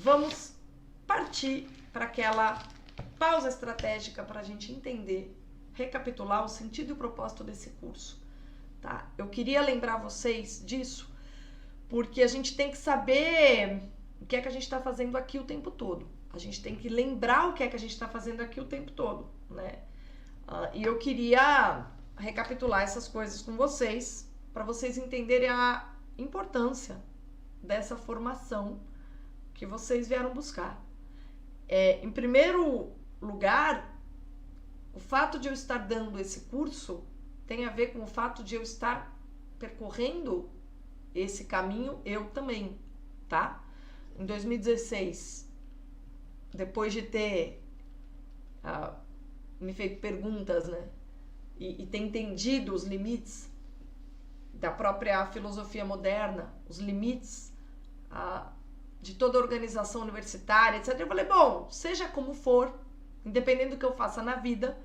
vamos partir para aquela pausa estratégica para a gente entender, recapitular o sentido e o propósito desse curso, tá? Eu queria lembrar vocês disso, porque a gente tem que saber o que é que a gente está fazendo aqui o tempo todo. A gente tem que lembrar o que é que a gente está fazendo aqui o tempo todo, né? E eu queria recapitular essas coisas com vocês, para vocês entenderem a importância dessa formação que vocês vieram buscar. Em primeiro lugar, o fato de eu estar dando esse curso tem a ver com o fato de eu estar percorrendo esse caminho eu também, tá? Em 2016, depois de ter me feito perguntas, né? E ter entendido os limites da própria filosofia moderna, os limites de toda organização universitária, etc. Eu falei, bom, seja como for, independente do que eu faça na vida,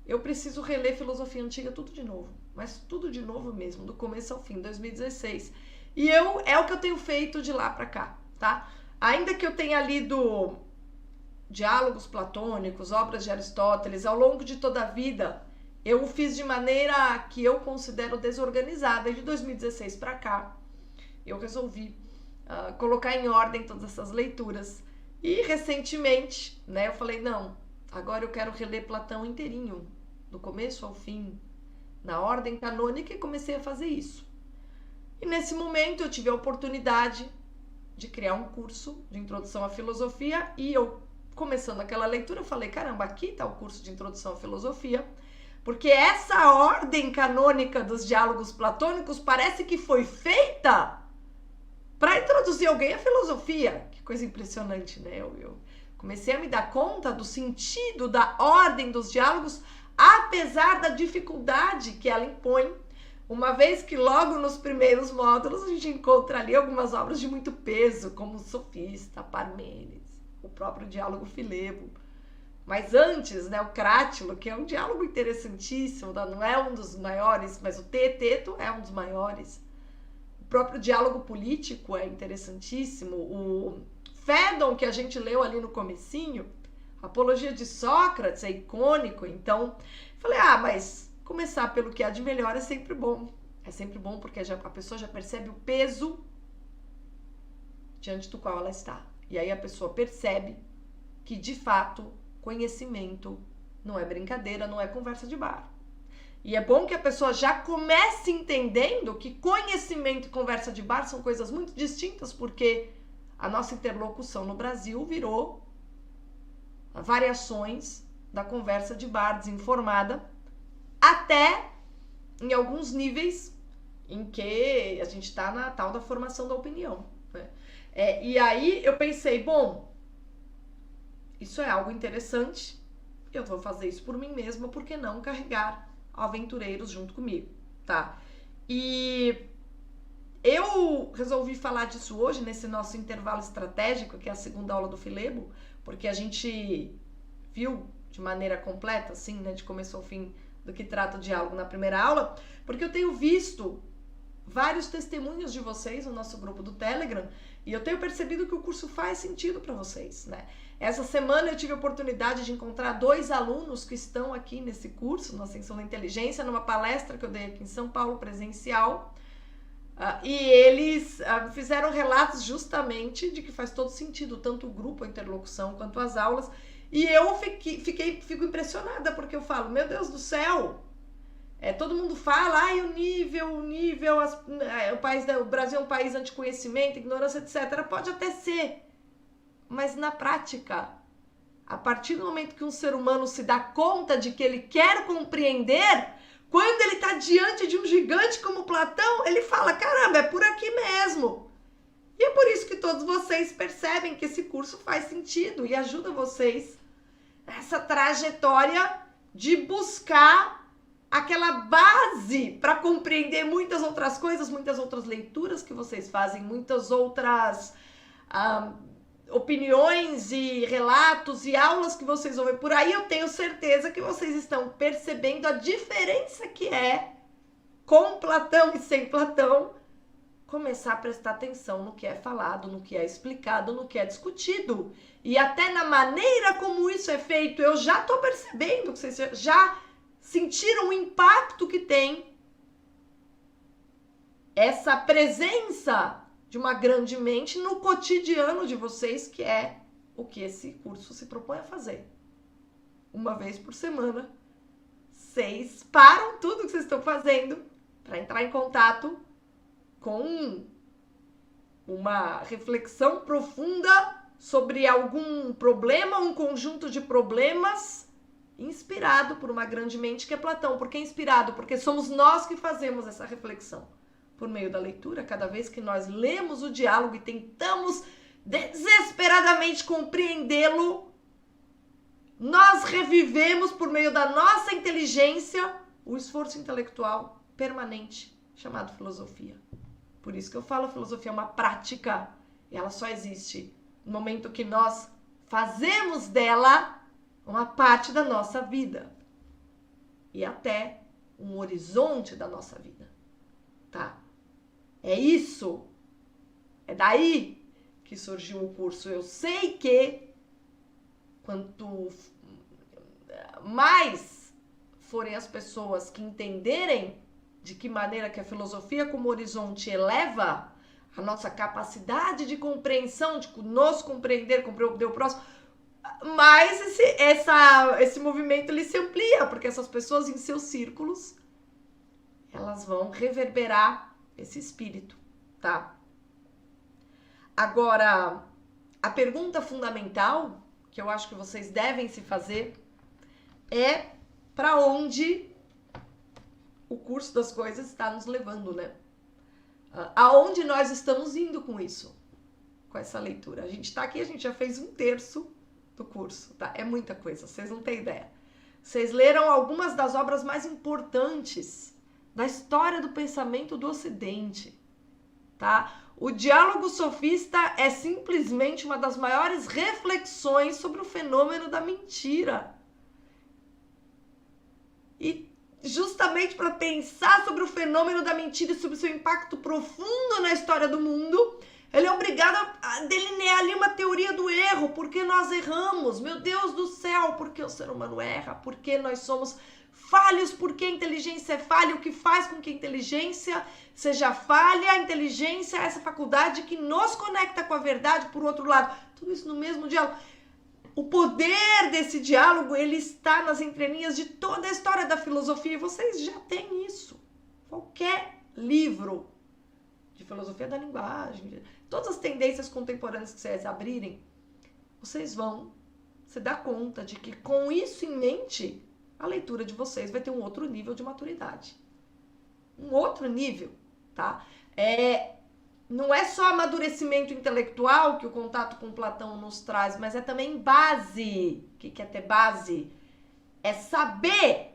eu preciso reler filosofia antiga tudo de novo, mas tudo de novo mesmo, do começo ao fim, 2016. E é o que eu tenho feito de lá para cá, tá? Ainda que eu tenha lido diálogos platônicos, obras de Aristóteles, ao longo de toda a vida, eu o fiz de maneira que eu considero desorganizada. E de 2016 para cá, eu resolvi colocar em ordem todas essas leituras. E recentemente, né, eu falei, não, agora eu quero reler Platão inteirinho, do começo ao fim, na ordem canônica, e comecei a fazer isso. E nesse momento eu tive a oportunidade de criar um curso de introdução à filosofia, e eu, começando aquela leitura, eu falei, caramba, aqui está o curso de introdução à filosofia, porque essa ordem canônica dos diálogos platônicos parece que foi feita para introduzir alguém à filosofia. Que coisa impressionante, né? Eu comecei a me dar conta do sentido da ordem dos diálogos, apesar da dificuldade que ela impõe, uma vez que logo nos primeiros módulos a gente encontra ali algumas obras de muito peso, como o Sofista, Parmênides, o próprio Diálogo Filebo. Mas antes, né, o Crátilo, que é um diálogo interessantíssimo, não é um dos maiores, mas o Teeteto é um dos maiores. O próprio Diálogo Político é interessantíssimo. O Fédon, que a gente leu ali no comecinho, a Apologia de Sócrates é icônico. Então, falei, mas começar pelo que há de melhor é sempre bom. É sempre bom porque a pessoa já percebe o peso diante do qual ela está. E aí a pessoa percebe que, de fato, conhecimento não é brincadeira, não é conversa de bar. E é bom que a pessoa já comece entendendo que conhecimento e conversa de bar são coisas muito distintas, porque a nossa interlocução no Brasil virou variações da conversa de bar desinformada, até em alguns níveis em que a gente está na tal da formação da opinião, né? E aí eu pensei, bom, isso é algo interessante, eu vou fazer isso por mim mesma, por que não carregar aventureiros junto comigo, tá? E eu resolvi falar disso hoje, nesse nosso intervalo estratégico, que é a segunda aula do Filebo, porque a gente viu de maneira completa, assim, né, de começo ao fim, do que trata o diálogo na primeira aula, porque eu tenho visto vários testemunhos de vocês no nosso grupo do Telegram, e eu tenho percebido que o curso faz sentido para vocês, né? Essa semana eu tive a oportunidade de encontrar 2 alunos que estão aqui nesse curso, na Ascensão da Inteligência, numa palestra que eu dei aqui em São Paulo, presencial, e eles fizeram relatos justamente de que faz todo sentido, tanto o grupo, a interlocução, quanto as aulas, e eu fico impressionada, porque eu falo, meu Deus do céu, todo mundo fala, o nível, o Brasil é um país anticonhecimento, ignorância, etc. Pode até ser, mas na prática, a partir do momento que um ser humano se dá conta de que ele quer compreender, quando ele está diante de um gigante como Platão, ele fala, caramba, é por aqui mesmo. E é por isso que todos vocês percebem que esse curso faz sentido e ajuda vocês nessa trajetória de buscar aquela base para compreender muitas outras coisas, muitas outras leituras que vocês fazem, muitas outras opiniões e relatos e aulas que vocês ouvem por aí. Eu tenho certeza que vocês estão percebendo a diferença que é com Platão e sem Platão começar a prestar atenção no que é falado, no que é explicado, no que é discutido. E até na maneira como isso é feito, eu já estou percebendo que vocês já sentiram o impacto que tem essa presença de uma grande mente no cotidiano de vocês, que é o que esse curso se propõe a fazer. Uma vez por semana, vocês param tudo que vocês estão fazendo para entrar em contato com uma reflexão profunda sobre algum problema, um conjunto de problemas, inspirado por uma grande mente que é Platão. Por que inspirado? Porque somos nós que fazemos essa reflexão. Por meio da leitura, cada vez que nós lemos o diálogo e tentamos desesperadamente compreendê-lo, nós revivemos por meio da nossa inteligência o esforço intelectual permanente chamado filosofia. Por isso que eu falo, a filosofia é uma prática e ela só existe no momento que nós fazemos dela uma parte da nossa vida e até um horizonte da nossa vida, tá? É isso, é daí que surgiu o curso. Eu sei que quanto mais forem as pessoas que entenderem de que maneira que a filosofia como horizonte eleva a nossa capacidade de compreensão, de nos compreender o próximo, mais esse movimento ele se amplia, porque essas pessoas em seus círculos, elas vão reverberar esse espírito, tá? Agora, a pergunta fundamental que eu acho que vocês devem se fazer é para onde o curso das coisas está nos levando, né? Aonde nós estamos indo com isso, com essa leitura. A gente está aqui, a gente já fez 1/3 do curso, tá? É muita coisa, vocês não têm ideia. Vocês leram algumas das obras mais importantes da história do pensamento do Ocidente, tá? O Diálogo Sofista é simplesmente uma das maiores reflexões sobre o fenômeno da mentira. E justamente para pensar sobre o fenômeno da mentira e sobre o seu impacto profundo na história do mundo, ele é obrigado a delinear ali uma teoria do erro. Por que nós erramos? Meu Deus do céu, por que o ser humano erra? Por que nós somos falhos? Por que a inteligência é falha? O que faz com que a inteligência seja falha? A inteligência é essa faculdade que nos conecta com a verdade, por outro lado. Tudo isso no mesmo diálogo. O poder desse diálogo, ele está nas entrelinhas de toda a história da filosofia, e vocês já têm isso. Qualquer livro de filosofia da linguagem, todas as tendências contemporâneas que vocês abrirem, vocês vão se dar conta de que com isso em mente, a leitura de vocês vai ter um outro nível de maturidade. Um outro nível, tá? Não é só amadurecimento intelectual que o contato com Platão nos traz, mas é também base. O que é ter base? É saber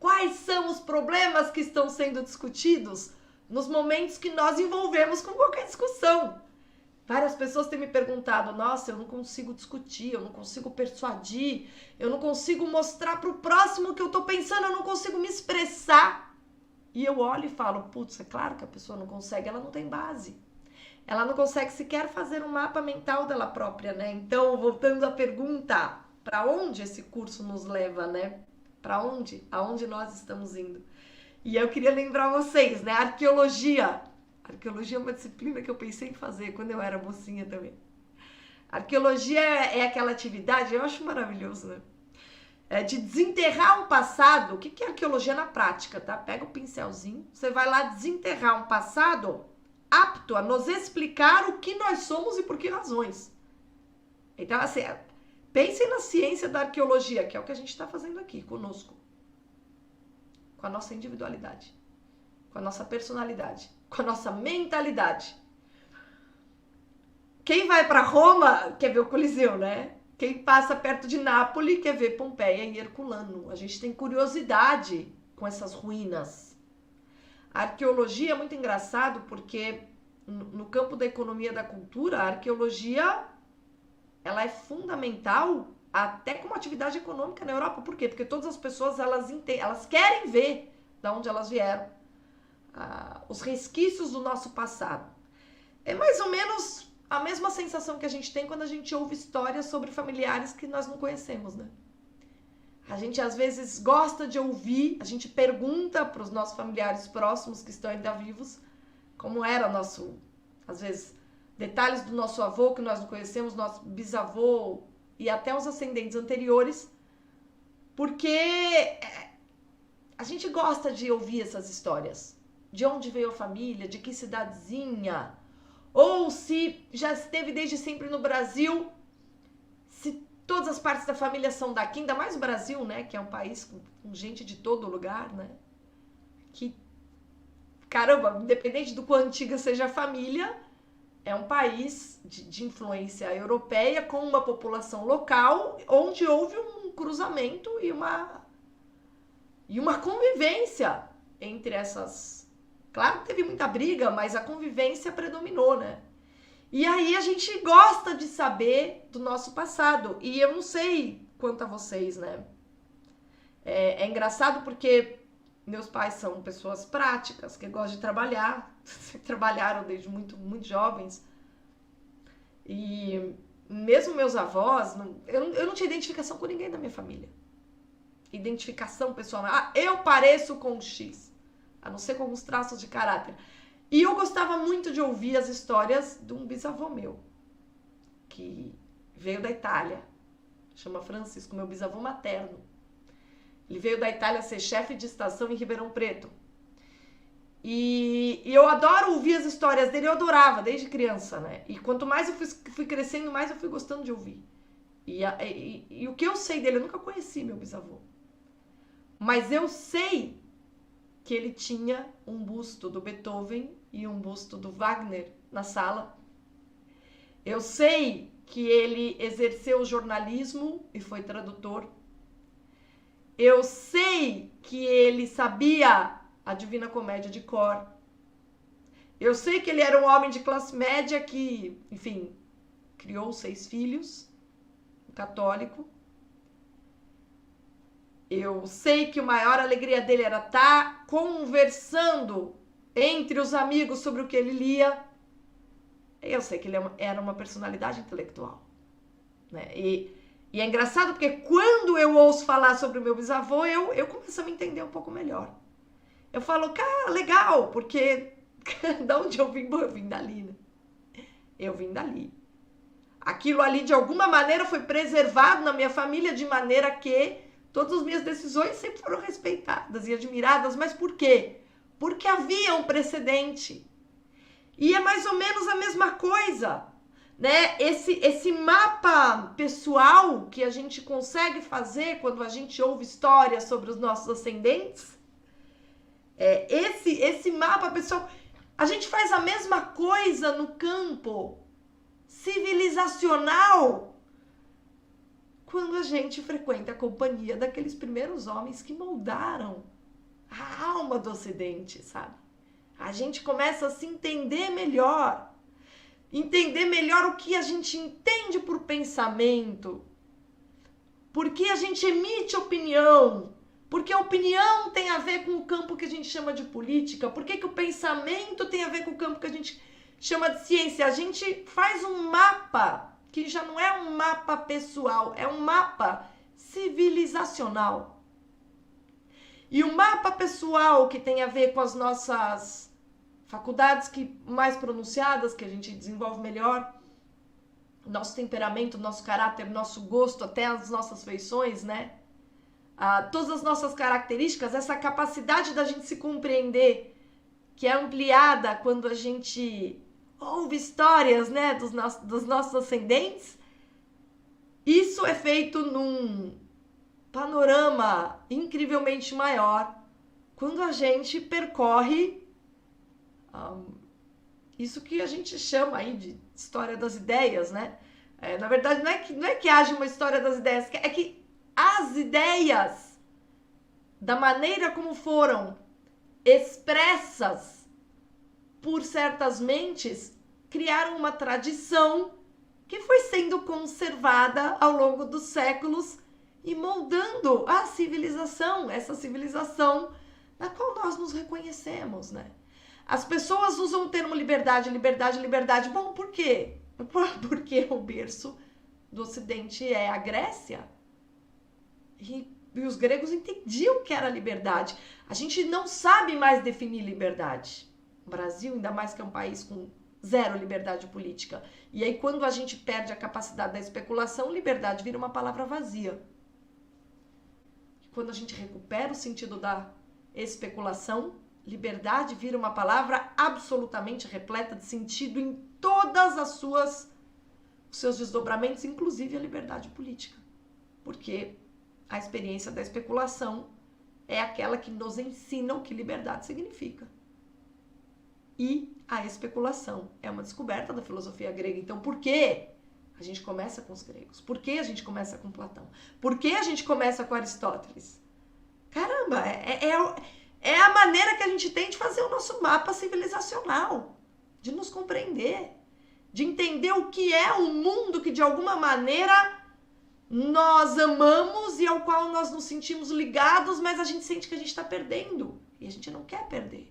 quais são os problemas que estão sendo discutidos nos momentos que nós envolvemos com qualquer discussão. Várias pessoas têm me perguntado, nossa, eu não consigo discutir, eu não consigo persuadir, eu não consigo mostrar para o próximo o que eu estou pensando, eu não consigo me expressar. E eu olho e falo, putz, é claro que a pessoa não consegue, ela não tem base. Ela não consegue sequer fazer um mapa mental dela própria, né? Então, voltando à pergunta, para onde esse curso nos leva, né? Para onde? Aonde nós estamos indo? E eu queria lembrar vocês, né? Arqueologia. Arqueologia é uma disciplina que eu pensei em fazer quando eu era mocinha também. Arqueologia é aquela atividade, eu acho maravilhoso, né? De desenterrar um passado. O que é arqueologia na prática, tá? Pega o pincelzinho, você vai lá desenterrar um passado apto a nos explicar o que nós somos e por que razões. Então, assim, pensem na ciência da arqueologia, que é o que a gente está fazendo aqui conosco. Com a nossa individualidade, com a nossa personalidade, com a nossa mentalidade. Quem vai para Roma quer ver o Coliseu, né? Quem passa perto de Nápoles quer ver Pompeia e Herculano. A gente tem curiosidade com essas ruínas. A arqueologia é muito engraçado porque no campo da economia e da cultura, a arqueologia ela é fundamental até como atividade econômica na Europa. Por quê? Porque todas as pessoas elas querem ver de onde elas vieram. os resquícios do nosso passado. É mais ou menos a mesma sensação que a gente tem quando a gente ouve histórias sobre familiares que nós não conhecemos, né? A gente às vezes gosta de ouvir, a gente pergunta para os nossos familiares próximos que estão ainda vivos como era nosso, às vezes, detalhes do nosso avô que nós não conhecemos, nosso bisavô e até os ascendentes anteriores, porque a gente gosta de ouvir essas histórias. De onde veio a família, de que cidadezinha, ou se já esteve desde sempre no Brasil, se todas as partes da família são daqui, ainda mais o Brasil, né, que é um país com gente de todo lugar, né, que, caramba, independente do quão antiga seja a família, é um país de influência europeia com uma população local, onde houve um cruzamento e uma convivência entre essas. Claro que teve muita briga, mas a convivência predominou, né? E aí a gente gosta de saber do nosso passado. E eu não sei quanto a vocês, né? É engraçado porque meus pais são pessoas práticas, que gostam de trabalhar. Trabalharam desde muito, muito jovens. E mesmo meus avós, eu não tinha identificação com ninguém da minha família. Identificação pessoal. Ah, eu pareço com X. A não ser com alguns traços de caráter. E eu gostava muito de ouvir as histórias de um bisavô meu, que veio da Itália, chama Francisco, meu bisavô materno. Ele veio da Itália ser chefe de estação em Ribeirão Preto. E eu adoro ouvir as histórias dele, eu adorava desde criança, né? E quanto mais eu fui crescendo, mais eu fui gostando de ouvir. E o que eu sei dele, eu nunca conheci meu bisavô. Mas eu sei que ele tinha um busto do Beethoven e um busto do Wagner na sala. Eu sei que ele exerceu jornalismo e foi tradutor. Eu sei que ele sabia a Divina Comédia de cor. Eu sei que ele era um homem de classe média que, enfim, criou 6 filhos, católico. Eu sei que a maior alegria dele era estar conversando entre os amigos sobre o que ele lia. Eu sei que ele era uma personalidade intelectual, né? E é engraçado porque quando eu ouço falar sobre o meu bisavô, eu começo a me entender um pouco melhor. Eu falo, cara, legal, porque de onde eu vim? Bom, eu vim dali, né? Eu vim dali. Aquilo ali, de alguma maneira, foi preservado na minha família de maneira que todas as minhas decisões sempre foram respeitadas e admiradas. Mas por quê? Porque havia um precedente. E é mais ou menos a mesma coisa, né? Esse mapa pessoal que a gente consegue fazer quando a gente ouve histórias sobre os nossos ascendentes, esse mapa pessoal, a gente faz a mesma coisa no campo civilizacional quando a gente frequenta a companhia daqueles primeiros homens que moldaram a alma do Ocidente, sabe? A gente começa a se entender melhor o que a gente entende por pensamento, porque a gente emite opinião, porque a opinião tem a ver com o campo que a gente chama de política, porque que o pensamento tem a ver com o campo que a gente chama de ciência. A gente faz um mapa que já não é um mapa pessoal, é um mapa civilizacional. E o mapa pessoal que tem a ver com as nossas faculdades mais pronunciadas, que a gente desenvolve melhor, nosso temperamento, nosso caráter, nosso gosto, até as nossas feições, né? Todas as nossas características, essa capacidade da gente se compreender, que é ampliada quando a gente ouve histórias, né, dos nossos ascendentes, isso é feito num panorama incrivelmente maior quando a gente percorre isso que a gente chama aí de história das ideias, né? Na verdade, não é que haja uma história das ideias, é que as ideias, da maneira como foram expressas por certas mentes, criaram uma tradição que foi sendo conservada ao longo dos séculos e moldando a civilização, essa civilização na qual nós nos reconhecemos, né? As pessoas usam o termo liberdade, liberdade, liberdade. Bom, por quê? Porque o berço do Ocidente é a Grécia. E os gregos entendiam o que era liberdade. A gente não sabe mais definir liberdade. O Brasil, ainda mais que é um país com zero liberdade política. E aí, quando a gente perde a capacidade da especulação, liberdade vira uma palavra vazia. Quando a gente recupera o sentido da especulação, liberdade vira uma palavra absolutamente repleta de sentido em todas os seus desdobramentos, inclusive a liberdade política. Porque a experiência da especulação é aquela que nos ensina o que liberdade significa. E a especulação é uma descoberta da filosofia grega. Então, por que a gente começa com os gregos? Por que a gente começa com Platão? Por que a gente começa com Aristóteles? Caramba, é a maneira que a gente tem de fazer o nosso mapa civilizacional, de nos compreender, de entender o que é um mundo que de alguma maneira nós amamos e ao qual nós nos sentimos ligados, mas a gente sente que a gente está perdendo. E a gente não quer perder.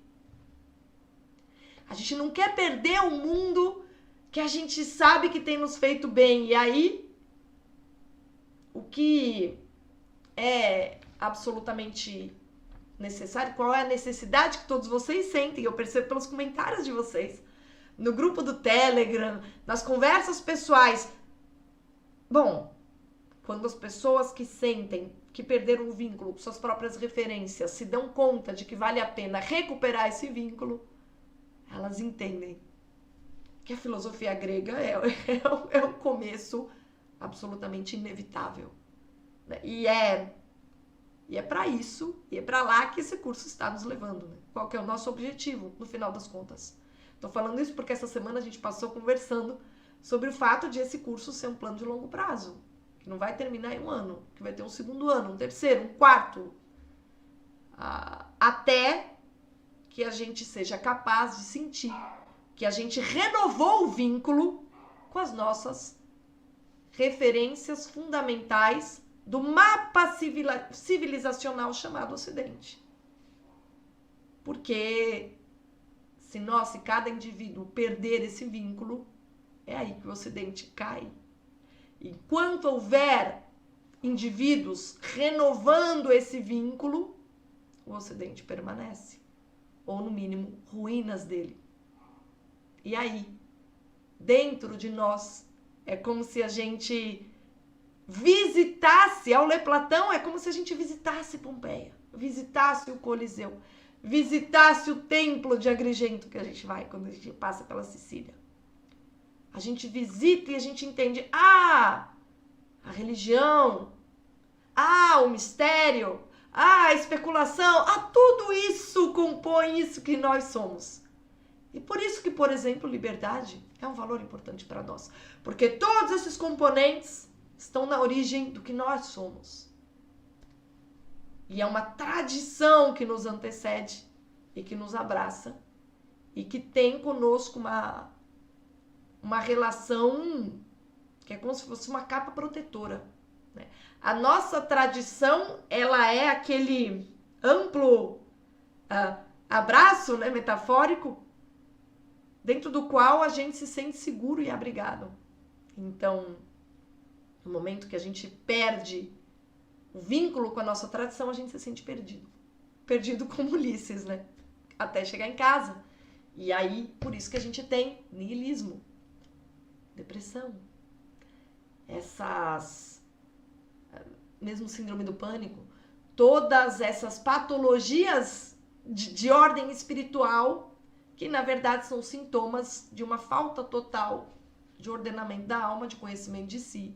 A gente não quer perder o mundo que a gente sabe que tem nos feito bem. E aí, o que é absolutamente necessário, qual é a necessidade que todos vocês sentem, eu percebo pelos comentários de vocês, no grupo do Telegram, nas conversas pessoais. Bom, quando as pessoas que sentem que perderam o vínculo com suas próprias referências se dão conta de que vale a pena recuperar esse vínculo, elas entendem que a filosofia grega é um começo absolutamente inevitável. E é para isso, e é para lá que esse curso está nos levando. Né? Qual que é o nosso objetivo, no final das contas? Estou falando isso porque essa semana a gente passou conversando sobre o fato de esse curso ser um plano de longo prazo, que não vai terminar em um ano, que vai ter um segundo ano, um terceiro, um quarto, até que a gente seja capaz de sentir que a gente renovou o vínculo com as nossas referências fundamentais do mapa civilizacional chamado Ocidente. Porque se cada indivíduo perder esse vínculo, é aí que o Ocidente cai. Enquanto houver indivíduos renovando esse vínculo, o Ocidente permanece. Ou, no mínimo, ruínas dele. E aí, dentro de nós, é como se a gente visitasse, ao ler Platão, é como se a gente visitasse Pompeia, visitasse o Coliseu, visitasse o templo de Agrigento que a gente vai quando a gente passa pela Sicília. A gente visita e a gente entende, a religião, o mistério, a especulação, tudo isso compõe isso que nós somos. E por isso que, por exemplo, liberdade é um valor importante para nós. Porque todos esses componentes estão na origem do que nós somos. E é uma tradição que nos antecede e que nos abraça e que tem conosco uma relação que é como se fosse uma capa protetora. Né? A nossa tradição, ela é aquele amplo abraço, né, metafórico, dentro do qual a gente se sente seguro e abrigado. Então, no momento que a gente perde o vínculo com a nossa tradição, a gente se sente perdido. Perdido como Ulisses, né? Até chegar em casa. E aí, por isso que a gente tem niilismo, depressão, mesmo síndrome do pânico, todas essas patologias de ordem espiritual que, na verdade, são sintomas de uma falta total de ordenamento da alma, de conhecimento de si,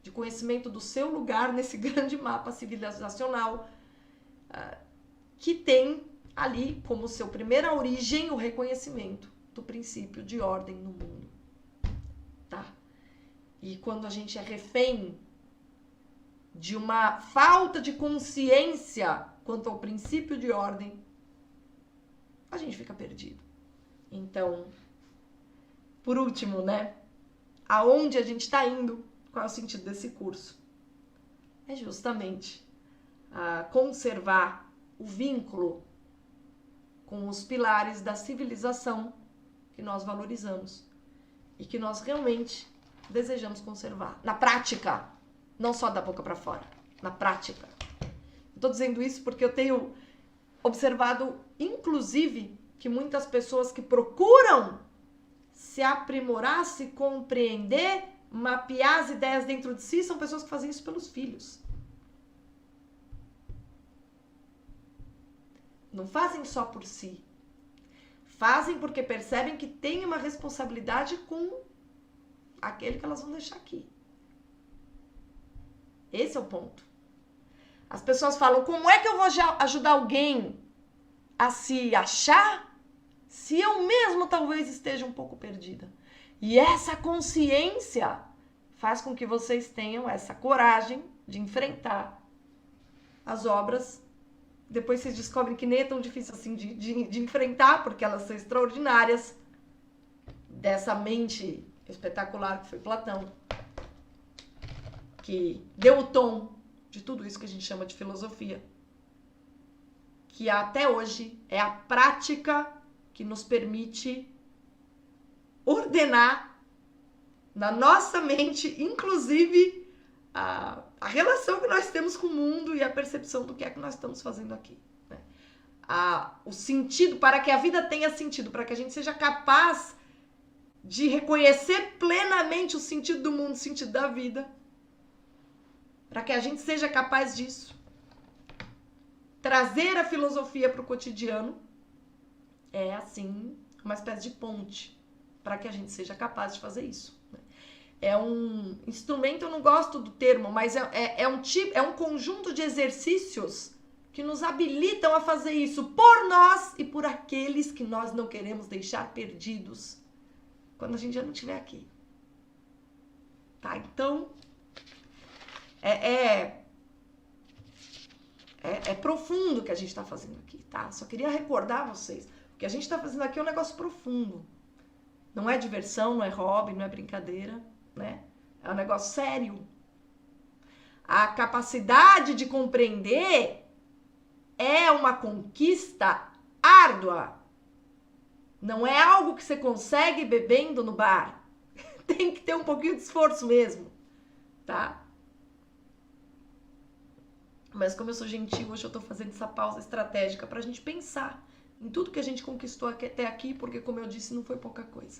de conhecimento do seu lugar nesse grande mapa civilizacional, que tem ali como seu primeira origem o reconhecimento do princípio de ordem no mundo. Tá? E quando a gente é refém de uma falta de consciência quanto ao princípio de ordem, a gente fica perdido. Então, por último, né? Aonde a gente está indo? Qual é o sentido desse curso? É justamente conservar o vínculo com os pilares da civilização que nós valorizamos e que nós realmente desejamos conservar. Na prática, não só da boca para fora, na prática. Estou dizendo isso porque eu tenho observado, inclusive, que muitas pessoas que procuram se aprimorar, se compreender, mapear as ideias dentro de si, são pessoas que fazem isso pelos filhos. Não fazem só por si. Fazem porque percebem que tem uma responsabilidade com aquele que elas vão deixar aqui. Esse é o ponto. As pessoas falam, como é que eu vou ajudar alguém a se achar se eu mesmo talvez esteja um pouco perdida? E essa consciência faz com que vocês tenham essa coragem de enfrentar as obras. Depois vocês descobrem que nem é tão difícil assim de enfrentar, porque elas são extraordinárias, dessa mente espetacular que foi Platão, que deu o tom de tudo isso que a gente chama de filosofia, que até hoje é a prática que nos permite ordenar na nossa mente, inclusive, a relação que nós temos com o mundo e a percepção do que é que nós estamos fazendo aqui. Né? O sentido, para que a vida tenha sentido, para que a gente seja capaz de reconhecer plenamente o sentido do mundo, o sentido da vida, para que a gente seja capaz disso, trazer a filosofia para o cotidiano, é assim uma espécie de ponte para que a gente seja capaz de fazer isso. É um instrumento, eu não gosto do termo, mas é um conjunto de exercícios que nos habilitam a fazer isso por nós e por aqueles que nós não queremos deixar perdidos quando a gente já não estiver aqui. Tá? Então, é profundo o que a gente está fazendo aqui, tá? Só queria recordar vocês, o que a gente está fazendo aqui é um negócio profundo. Não é diversão, não é hobby, não é brincadeira, né? É um negócio sério. A capacidade de compreender é uma conquista árdua. Não é algo que você consegue bebendo no bar. Tem que ter um pouquinho de esforço mesmo, tá? Mas como eu sou gentil, hoje eu tô fazendo essa pausa estratégica pra gente pensar em tudo que a gente conquistou até aqui, porque, como eu disse, não foi pouca coisa.